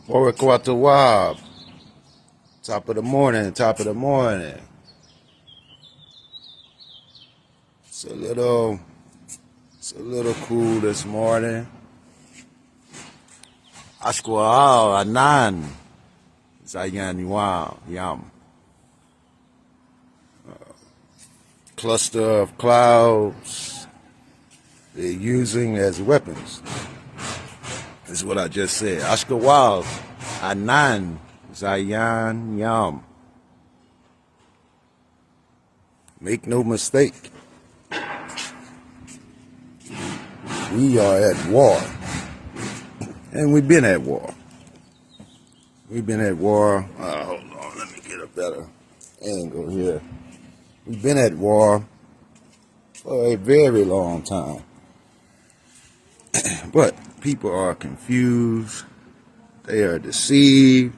Wab. Top of the morning, top of the morning. It's a little cool this morning. Ashkwa'al Anan. Zayan Yam. Cluster of clouds they're using as weapons. This is what I just said. Ashkwa'al Anan Zayan Yam. Make no mistake. We are at war. And we've been at war. We've been at war. Hold on, let me get a better angle here. We've been at war for a very long time. But people are confused. They are deceived.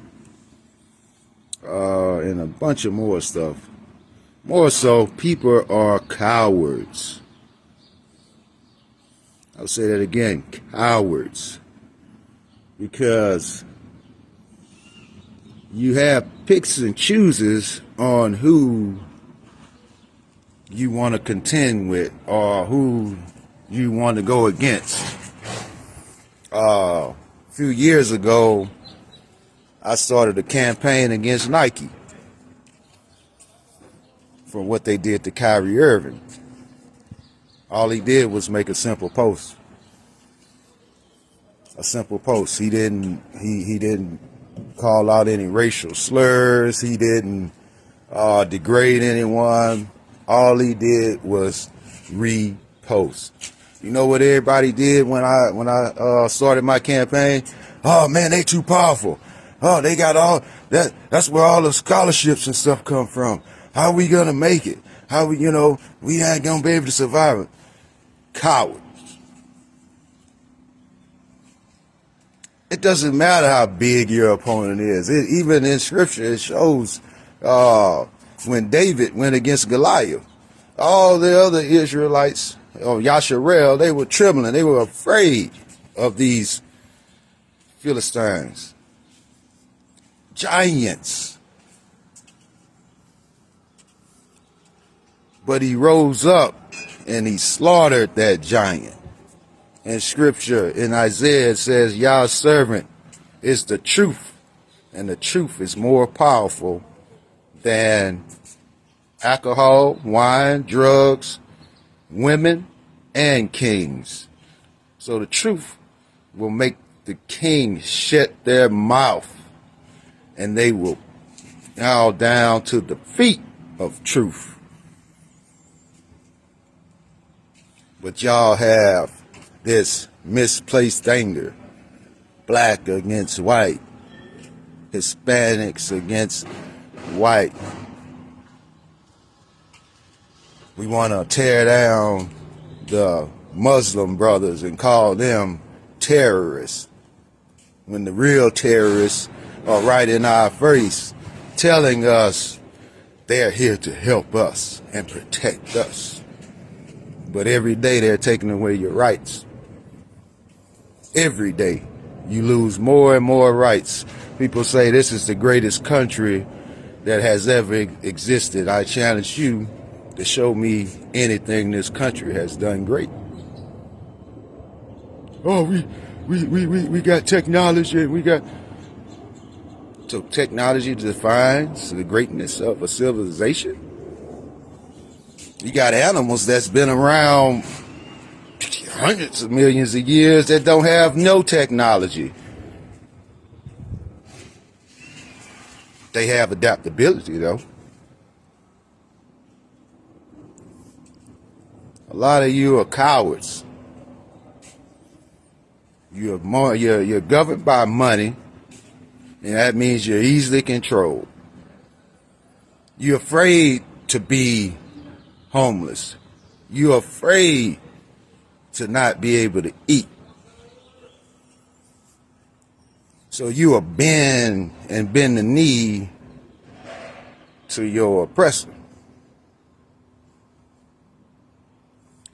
And a bunch of more stuff. More so, people are cowards. I'll say that again, cowards. Because you have picks and chooses on who you want to contend with or who you want to go against. A few years ago, I started a campaign against Nike for what they did to Kyrie Irving. All he did was make a simple post. A simple post. He didn't call out any racial slurs. He didn't degrade anyone. All he did was repost. You know what everybody did when I started my campaign? Oh man, they too powerful. Oh, they got all that. That's where all the scholarships and stuff come from. How we gonna make it? How we ain't gonna be able to survive it. Coward. It doesn't matter how big your opponent is. Even in scripture, it shows when David went against Goliath, all the other Israelites, Yasharel, they were trembling. They were afraid of these Philistines. Giants. But he rose up and he slaughtered that giant. In scripture, in Isaiah, it says, Yah's servant is the truth. And the truth is more powerful than alcohol, wine, drugs, women, and kings. So the truth will make the kings shut their mouth. And they will bow down to the feet of truth. But y'all have this misplaced anger. Black against white. Hispanics against white. We want to tear down the Muslim brothers and call them terrorists. When the real terrorists are right in our face, telling us they're here to help us and protect us. But every day they're taking away your rights. Every day you lose more and more rights. People say this is the greatest country that has ever existed. I challenge you to show me anything this country has done great. Oh, we got technology. So technology defines the greatness of a civilization. You got animals that's been around hundreds of millions of years that don't have no technology. They have adaptability, though. A lot of you are cowards. You're governed by money, and that means you're easily controlled. You're afraid to be homeless. You're afraid to not be able to eat. So you will bend the knee to your oppressor.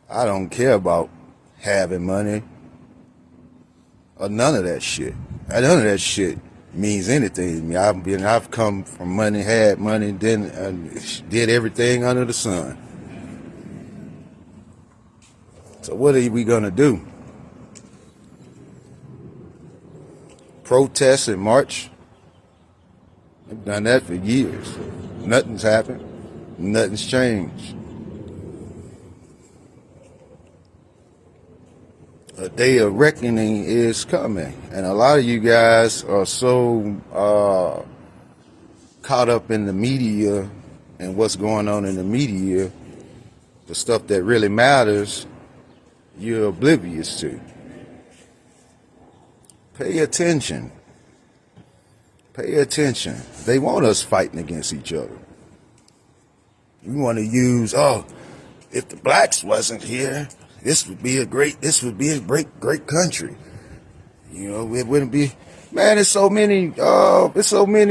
I don't care about having money or none of that shit. None of that shit means anything to me. I've come from money, had money, then did everything under the sun. So what are we gonna do? Protest and march? I've done that for years. Nothing's happened. Nothing's changed. A day of reckoning is coming, and a lot of you guys are so caught up in the media and what's going on in the media, the stuff that really matters, you're oblivious to. Pay attention. Pay attention. They want us fighting against each other. We want to use, if the blacks wasn't here, this would be a great country. You know, it wouldn't be, man, it's so many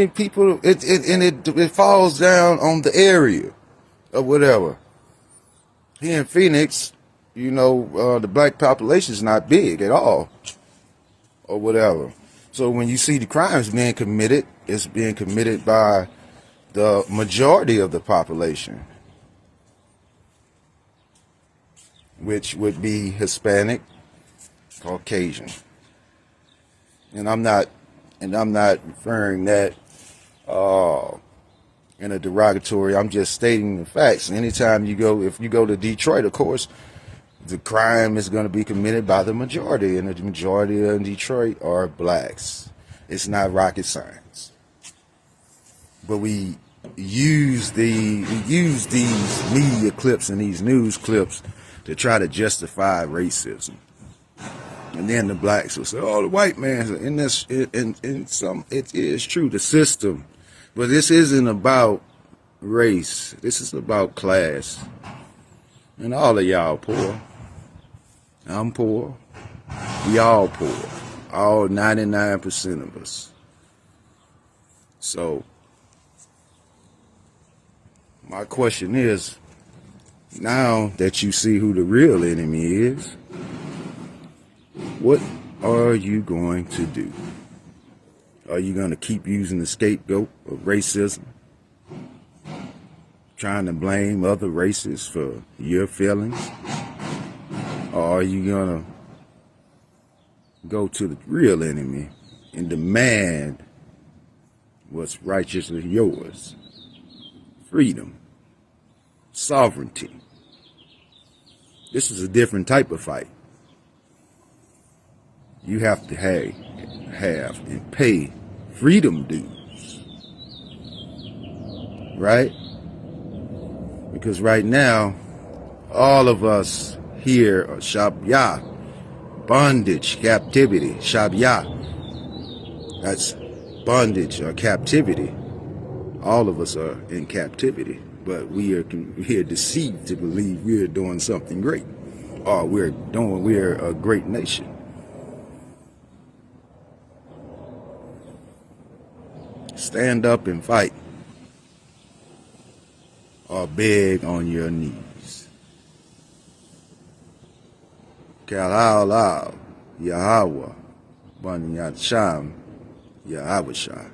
people, it falls down on the area or whatever. Here in Phoenix, you know, the black population is not big at all or whatever. So when you see the crimes being committed, it's being committed by the majority of the population, which would be Hispanic, Caucasian. And I'm not referring that in a derogatory. I'm just stating the facts. Anytime if you go to Detroit, of course, the crime is going to be committed by the majority, and the majority in Detroit are blacks. It's not rocket science. But we use these media clips and these news clips to try to justify racism. And then the blacks will say, "Oh, the white man." And it is true, the system. But this isn't about race. This is about class. And all of y'all poor. I'm poor. We all poor. All 99% of us. So my question is, now that you see who the real enemy is, what are you going to do? Are you going to keep using the scapegoat of racism? Trying to blame other races for your feelings? Or are you going to go to the real enemy and demand what's righteously yours? Freedom. Sovereignty. This is a different type of fight. You have to have and pay freedom dues. Right? Because right now, all of us here are shabya, bondage, captivity, shabya. That's bondage or captivity. All of us are in captivity, but we are deceived to believe we're doing something great, or we're a great nation. Stand up and fight, or beg on your knees. Kala'ala, Yahweh, Bani Sham, Yahweh.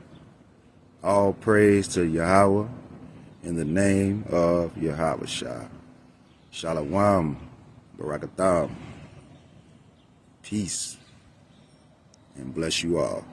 All praise to Yahweh in the name of Yahweh. Shalom, Barakatam. Peace, and bless you all.